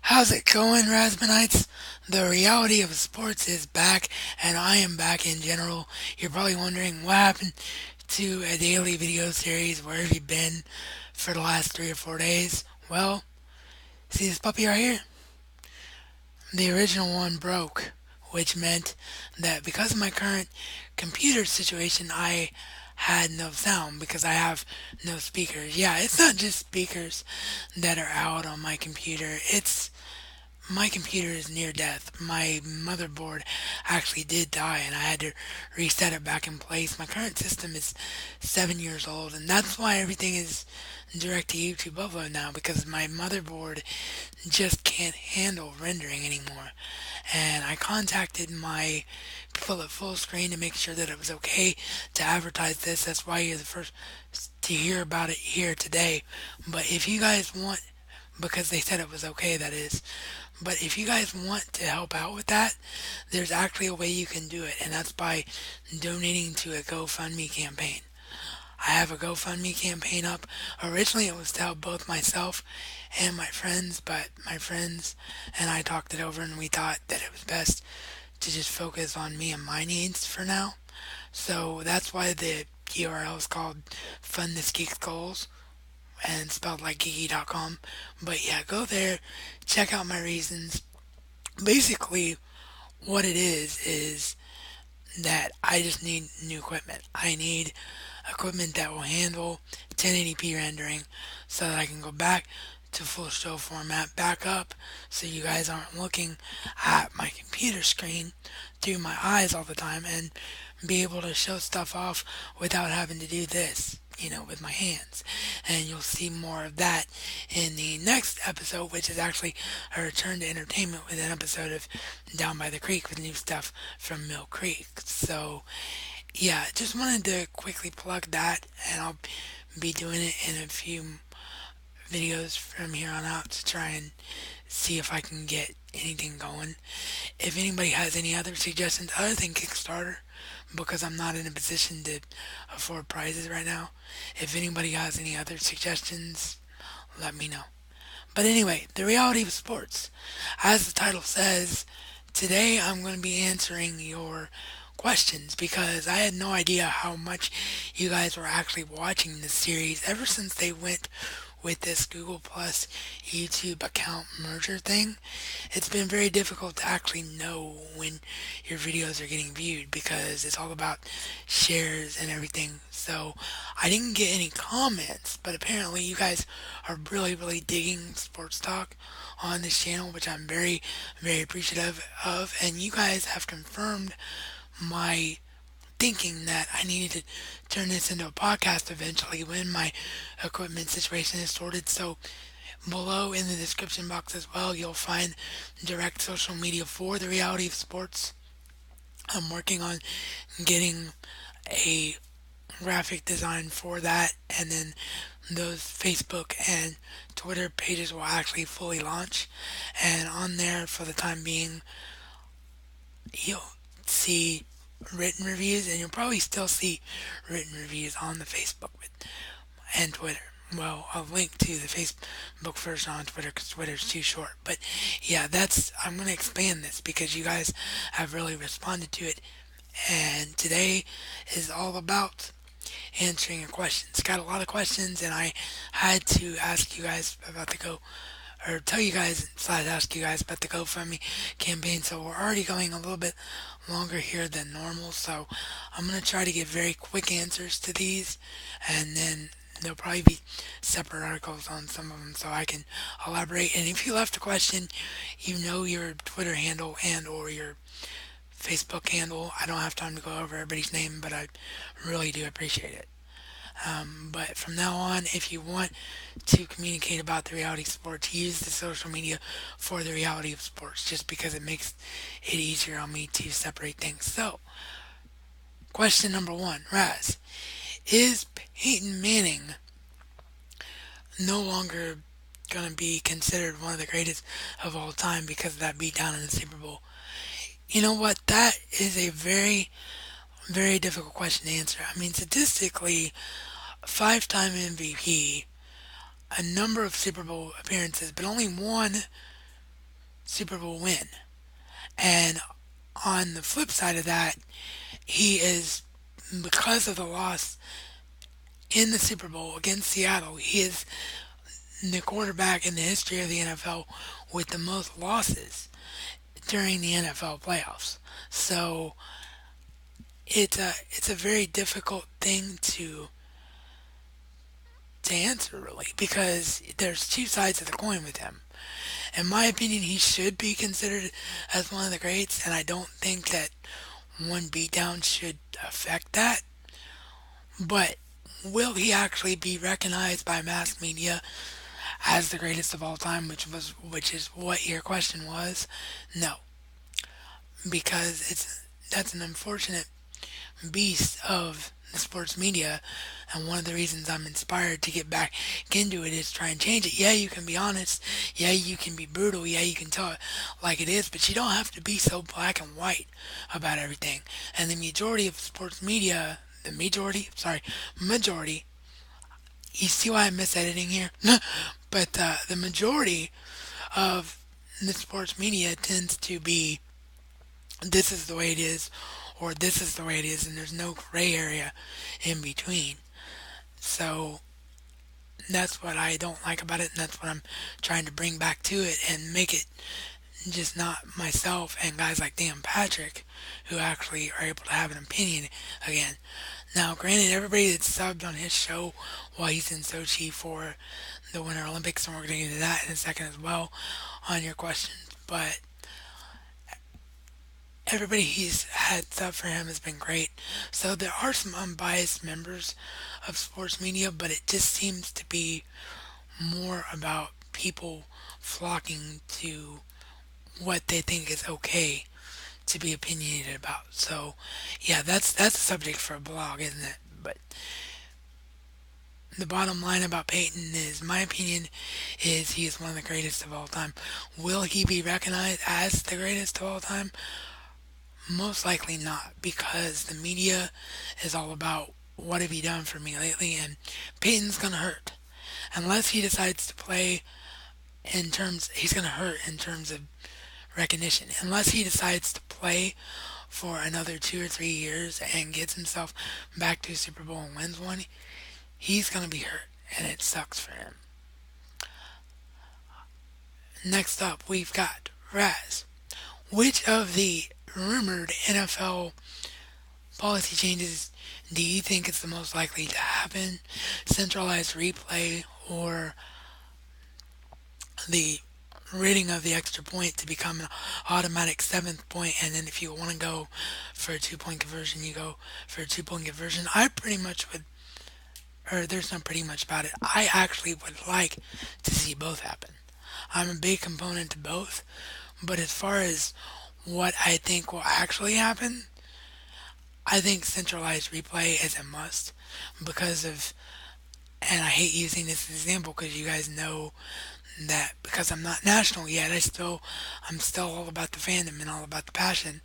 How's it going, Rasmanites? The reality of sports is back, and I am back in general. You're probably wondering what happened to a daily video series. Where have you been for the last 3 or 4 days? Well, see this puppy right here? The original one broke, which meant that because of my current computer situation, I had no sound because I have no speakers. Yeah, it's not just speakers that are out on my computer. It's My computer is near death. My motherboard actually did die, and I had to reset it back in place. My current system is 7 years old, and that's why everything is direct to YouTube upload now because my motherboard just can't handle rendering anymore. And I contacted my people at Full Screen to make sure that it was okay to advertise this. That's why you're the first to hear about it here today. But if you guys want, because they said it was okay, that is. But if you guys want to help out with that, there's actually a way you can do it, and that's by donating to a GoFundMe campaign. I have a GoFundMe campaign up. Originally, it was to help both myself and my friends, but my friends and I talked it over and we thought that it was best to just focus on me and my needs for now. So that's why the URL is called Fund This Geek's Goals and spelled like geeky.com. But yeah, go there, check out my reasons. Basically, what it is that I just need new equipment. I need equipment that will handle 1080p rendering so that I can go back to full show format back up so you guys aren't looking at my computer screen through my eyes all the time and be able to show stuff off without having to do this, with my hands. And you'll see more of that in the next episode, which is actually a return to entertainment with an episode of Down by the Creek with new stuff from Mill Creek. So, yeah, just wanted to quickly plug that, and I'll be doing it in a few videos from here on out to try and see if I can get anything going. If anybody has any other suggestions other than Kickstarter, because I'm not in a position to afford prizes right now, if anybody has any other suggestions, let me know. But anyway, the reality of sports. As the title says, today I'm going to be answering your questions because I had no idea how much you guys were actually watching this series ever since they went with this Google Plus YouTube account merger thing. It's been very difficult to actually know when your videos are getting viewed because it's all about shares and everything. So I didn't get any comments, but apparently you guys are really, really digging sports talk on this channel, which I'm very, very appreciative of. And you guys have confirmed my thinking that I needed to turn this into a podcast eventually when my equipment situation is sorted. So below in the description box as well, you'll find direct social media for the reality of sports. I'm working on getting a graphic design for that, and then those Facebook and Twitter pages will actually fully launch. And on there, for the time being, you'll see written reviews, and you'll probably still see written reviews on the Facebook and Twitter. Well, I'll link to the Facebook version on Twitter because Twitter's too short. But yeah, I'm going to expand this because you guys have really responded to it. And today is all about answering your questions. Got a lot of questions, and I had to ask you guys about the Go or tell you guys slash ask you guys about the GoFundMe campaign. So we're already going a little bit longer here than normal. So I'm gonna try to give very quick answers to these, and then there'll probably be separate articles on some of them so I can elaborate. And if you left a question, you know your Twitter handle and or your Facebook handle. I don't have time to go over everybody's name, but I really do appreciate it. But from now on, if you want to communicate about the reality of sports, use the social media for the reality of sports just because it makes it easier on me to separate things. So, question number one, Raz, is Peyton Manning no longer going to be considered one of the greatest of all time because of that beatdown in the Super Bowl? You know what? That is a very, very difficult question to answer. I mean, statistically, five-time MVP, a number of Super Bowl appearances, but only one Super Bowl win. And on the flip side of that, he is, because of the loss in the Super Bowl against Seattle, he is the quarterback in the history of the NFL with the most losses during the NFL playoffs. So it's a very difficult thing to answer really because there's two sides of the coin with him. In my opinion, he should be considered as one of the greats, and I don't think that one beatdown should affect that. But will he actually be recognized by mass media as the greatest of all time, which is what your question was? No, because it's that's an unfortunate beast of the sports media, and one of the reasons I'm inspired to get back into it is try and change it. Yeah, you can be honest. Yeah, you can be brutal. Yeah, you can tell it like it is, but you don't have to be so black and white about everything. And the majority of sports media, majority. You see why I'm misediting here? But the majority of the sports media tends to be this is the way it is or this is the way it is and there's no gray area in between. So that's what I don't like about it and that's what I'm trying to bring back to it and make it just not myself and guys like Dan Patrick who actually are able to have an opinion again. Now, granted, everybody that's subbed on his show while he's in Sochi for the Winter Olympics, and we're going to get into that in a second as well on your questions, but everybody he's had sub for him has been great. So there are some unbiased members of sports media, but it just seems to be more about people flocking to what they think is okay to be opinionated about. So, yeah, that's a subject for a blog, isn't it? But the bottom line about Peyton is, my opinion is he is one of the greatest of all time. Will he be recognized as the greatest of all time? Most likely not, because the media is all about what have you done for me lately, and Peyton's gonna hurt unless he decides to play in terms. He's gonna hurt in terms of recognition unless he decides to play for another 2 or 3 years and gets himself back to a Super Bowl and wins one. He's gonna be hurt, and it sucks for him. Next up, we've got Raz. Which of the rumored NFL policy changes do you think is the most likely to happen? Centralized replay or the ridding of the extra point to become an automatic seventh point, and then if you want to go for a 2 point conversion, you go for a 2 point conversion. I pretty much would, or there's no pretty much about it. I actually would like to see both happen. I'm a big component to both, but as far as what I think will actually happen, I think centralized replay is a must because of, and I hate using this as an example because you guys know that because I'm not national yet, I'm still all about the fandom and all about the passion,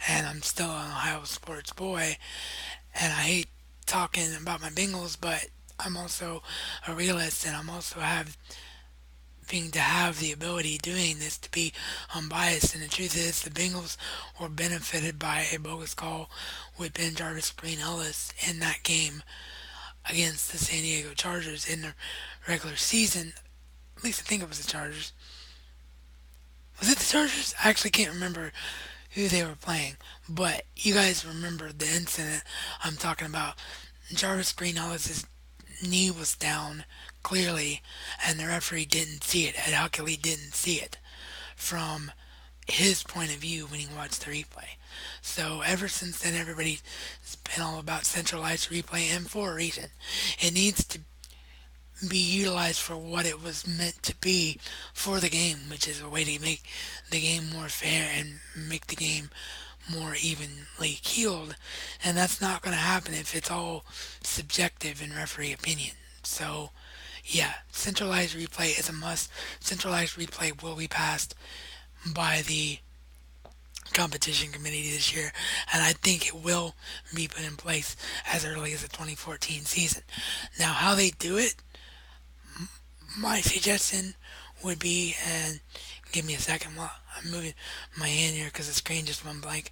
and I'm still an Ohio sports boy, and I hate talking about my Bengals, but I'm also a realist, and I'm also having to have the ability doing this to be unbiased. And the truth is, the Bengals were benefited by a bogus call with Ben Jarvis Green Ellis in that game against the San Diego Chargers in the regular season. At least I think it was the Chargers. Was it the Chargers? I actually can't remember who they were playing, but you guys remember the incident I'm talking about. Jarvis Green Ellis' knee was down clearly, and the referee didn't see it. Ed Huckley didn't see it from his point of view when he watched the replay. So ever since then, everybody's been all about centralized replay, and for a reason. It needs to be utilized for what it was meant to be for the game, which is a way to make the game more fair and make the game more evenly keeled. And that's not going to happen if it's all subjective in referee opinion. So, yeah, centralized replay is a must. Centralized replay will be passed by the competition committee this year, and I think it will be put in place as early as the 2014 season. Now, how they do it, my suggestion would be, and Give me a second while I'm moving my hand here because the screen just went blank,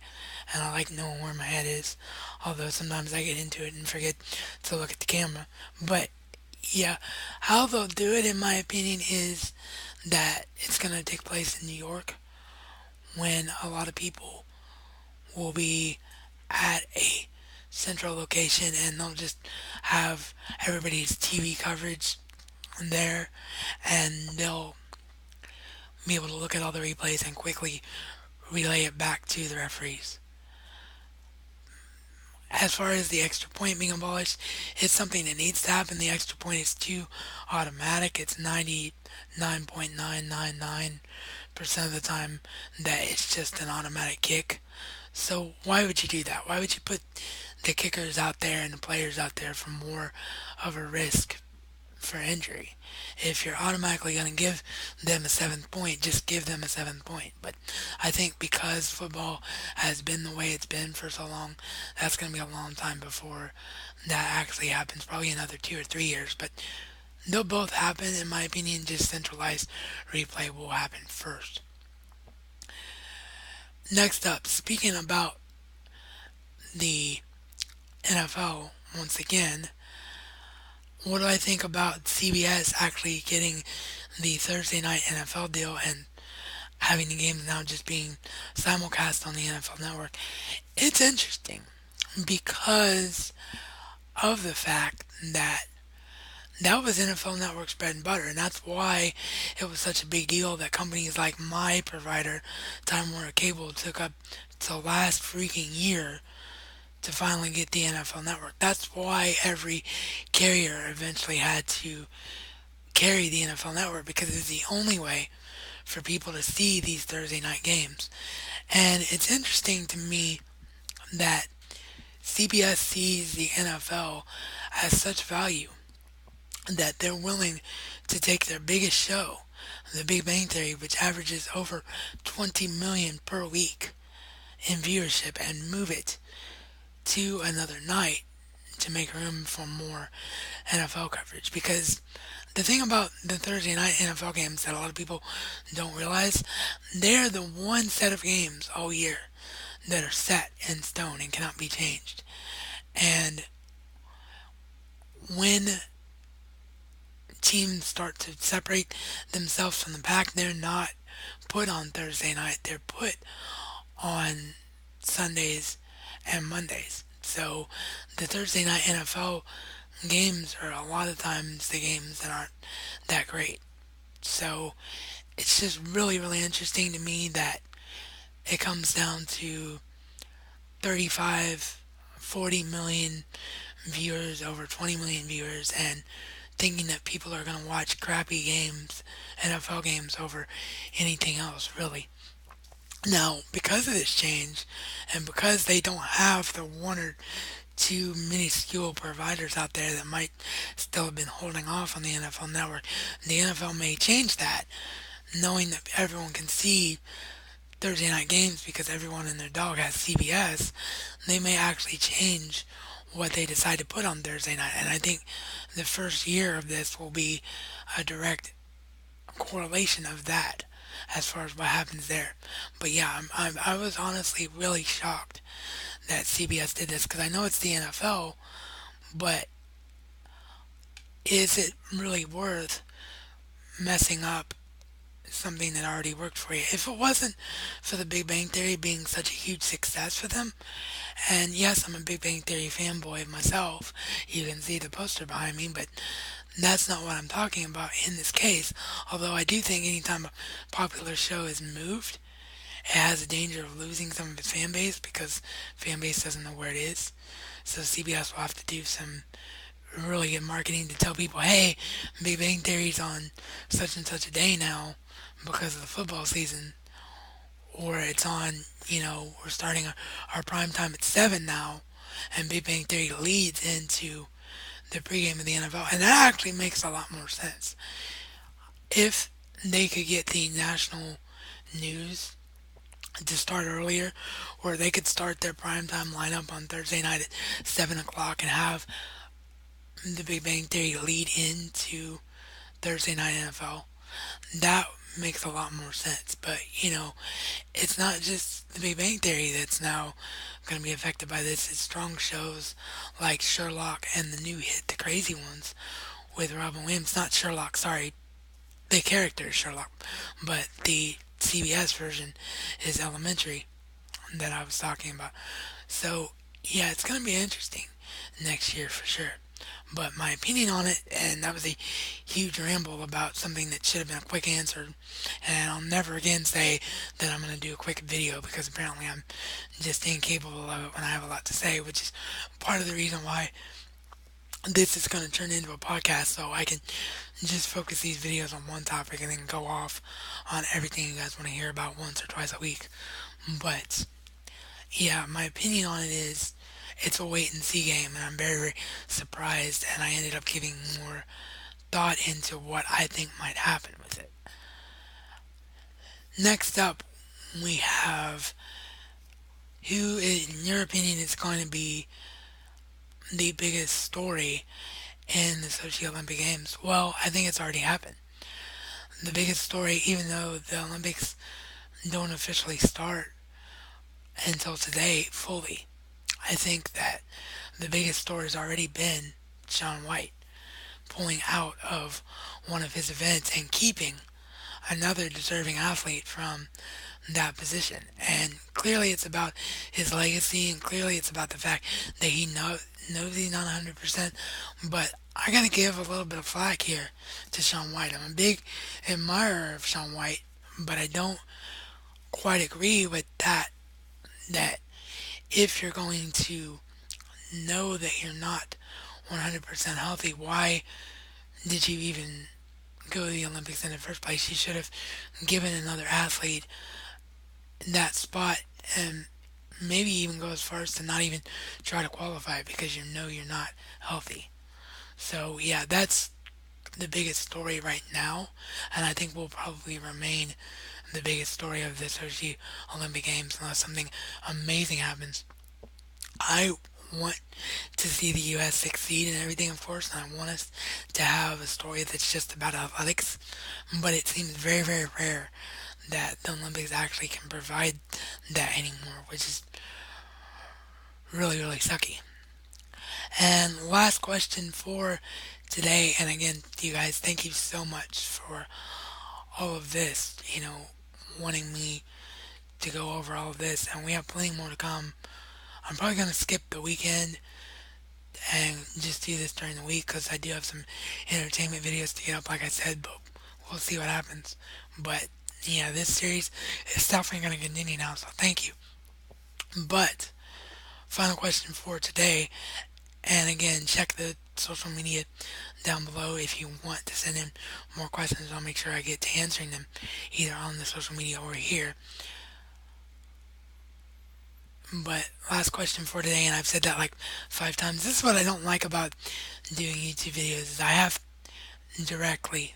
and I like knowing where my head is. Although sometimes I get into it and forget to look at the camera. But yeah, how they'll do it, in my opinion, is that it's going to take place in New York when a lot of people will be at a central location and they'll just have everybody's TV coverage there, and they'll be able to look at all the replays and quickly relay it back to the referees. As far as the extra point being abolished, it's something that needs to happen. The extra point is too automatic. It's 99.999% of the time that it's just an automatic kick. So why would you do that? Why would you put the kickers out there and the players out there for more of a risk for injury? If you're automatically going to give them a seventh point, just give them a seventh point. But I think because football has been the way it's been for so long, that's going to be a long time before that actually happens. Probably another 2 or 3 years. But they'll both happen, in my opinion. Just centralized replay will happen first. Next up, speaking about the NFL once again, what do I think about CBS actually getting the Thursday night NFL deal and having the games now just being simulcast on the NFL Network? It's interesting because of the fact that that was NFL Network's bread and butter, and that's why it was such a big deal that companies like my provider, Time Warner Cable, took up to last freaking year to finally get the NFL Network. That's why every carrier eventually had to carry the NFL Network, because it's the only way for people to see these Thursday night games. And it's interesting to me that CBS sees the NFL as such value that they're willing to take their biggest show, The Big Bang Theory, which averages over 20 million per week in viewership, and move it to another night to make room for more NFL coverage. Because the thing about the Thursday night NFL games that a lot of people don't realize, they're the one set of games all year that are set in stone and cannot be changed. And when teams start to separate themselves from the pack, they're not put on Thursday night, they're put on Sundays and Mondays. So the Thursday night NFL games are a lot of times the games that aren't that great. So it's just really, really interesting to me that it comes down to 35, 40 million viewers, over 20 million viewers, and thinking that people are going to watch crappy games, NFL games, over anything else, really. Now, because of this change, and because they don't have the one or two minuscule providers out there that might still have been holding off on the NFL Network, the NFL may change that, knowing that everyone can see Thursday night games because everyone and their dog has CBS. They may actually change what they decide to put on Thursday night. And I think the first year of this will be a direct correlation of that as far as what happens there. But yeah, I was honestly really shocked that CBS did this, because I know it's the NFL, but is it really worth messing up something that already worked for you? If it wasn't for the Big Bang Theory being such a huge success for them, and yes, I'm a Big Bang Theory fanboy myself, you can see the poster behind me, but that's not what I'm talking about in this case. Although I do think anytime a popular show is moved, it has a danger of losing some of its fan base, because fan base doesn't know where it is. So CBS will have to do some really good marketing to tell people, hey, Big Bang Theory's on such and such a day now because of the football season. Or it's on, we're starting our prime time at 7 now, and Big Bang Theory leads into the pregame of the NFL. And that actually makes a lot more sense. If they could get the national news to start earlier, or they could start their primetime lineup on Thursday night at 7 o'clock and have the Big Bang Theory lead into Thursday night NFL, that makes a lot more sense. But, it's not just the Big Bang Theory that's now going to be affected by this. It's strong shows like Sherlock and the new hit The Crazy Ones with Robin Williams. Not Sherlock, sorry, the character is Sherlock, but the CBS version is Elementary that I was talking about. So, yeah, it's going to be interesting next year for sure. But my opinion on it, and that was a huge ramble about something that should have been a quick answer, and I'll never again say that I'm going to do a quick video because apparently I'm just incapable of it when I have a lot to say, which is part of the reason why this is going to turn into a podcast so I can just focus these videos on one topic and then go off on everything you guys want to hear about once or twice a week. But yeah, my opinion on it is it's a wait and see game, and I'm very, very surprised. And I ended up giving more thought into what I think might happen with it. Next up, we have who, in your opinion, is going to be the biggest story in the Sochi Olympic Games. Well, I think it's already happened. The biggest story, even though the Olympics don't officially start until today fully, I think that the biggest story has already been Shaun White pulling out of one of his events and keeping another deserving athlete from that position. And clearly it's about his legacy, and clearly it's about the fact that he knows he's not 100%. But I gotta give a little bit of flack here to Shaun White. I'm a big admirer of Shaun White, but I don't quite agree with that if you're going to know that you're not 100% healthy, why did you even go to the Olympics in the first place? You should have given another athlete that spot, and maybe even go as far as to not even try to qualify because you know you're not healthy. So, yeah, that's the biggest story right now, and I think will probably remain the biggest story of the Sochi Olympic Games unless something amazing happens. I want to see the U.S. succeed in everything, of course, and I want us to have a story that's just about athletics, but it seems very, very rare that the Olympics actually can provide that anymore, which is really, really sucky. And last question for today, and again, you guys, thank you so much for all of this, wanting me to go over all of this, and we have plenty more to come. I'm probably going to skip the weekend and just do this during the week because I do have some entertainment videos to get up, like I said, but we'll see what happens. But yeah, this series is definitely going to continue now, so thank you. But final question for today, and again, check the social media down below if you want to send in more questions. I'll make sure I get to answering them either on the social media or here. But last question for today, and I've said that like 5 times. This is what I don't like about doing YouTube videos is I have directly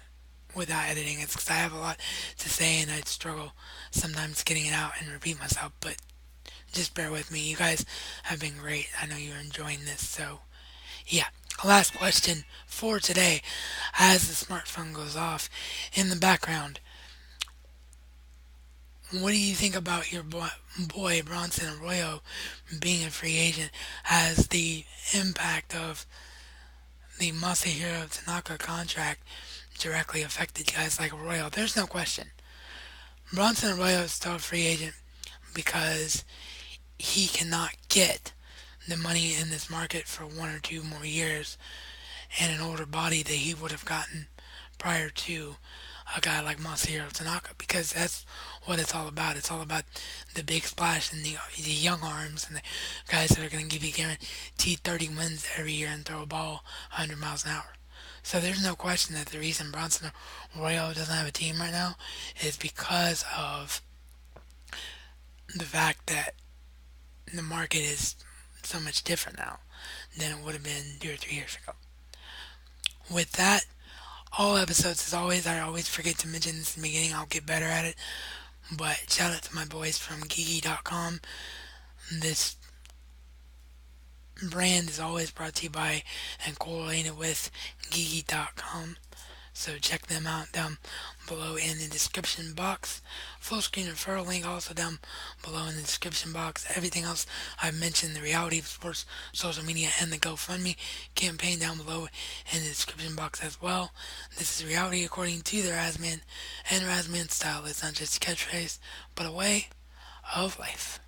without editing. It's because I have a lot to say and I'd struggle sometimes getting it out and repeat myself. But just bear with me. You guys have been great. I know you're enjoying this. So yeah. Last question for today. As the smartphone goes off in the background, what do you think about your boy Bronson Arroyo being a free agent? Has the impact of the Masahiro Tanaka contract directly affected guys like Arroyo? There's no question. Bronson Arroyo is still a free agent because he cannot get the money in this market for 1 or 2 more years and an older body that he would have gotten prior to a guy like Masahiro Tanaka, because that's what it's all about. It's all about the big splash and the young arms and the guys that are going to give you guaranteed 30 wins every year and throw a ball 100 miles an hour. So there's no question that the reason Bronson Arroyo doesn't have a team right now is because of the fact that the market is so much different now than it would have been 2 or 3 years ago. With that, all episodes, as always, I always forget to mention this in the beginning. I'll get better at it. But shout out to my boys from Geeky.com. This brand is always brought to you by and correlated with Geeky.com. So check them out down below in the description box. Full screen referral link also down below in the description box. Everything else I've mentioned, the reality of sports, social media, and the GoFundMe campaign down below in the description box as well. This is reality according to the Razman, and Razman style is not just a catchphrase, but a way of life.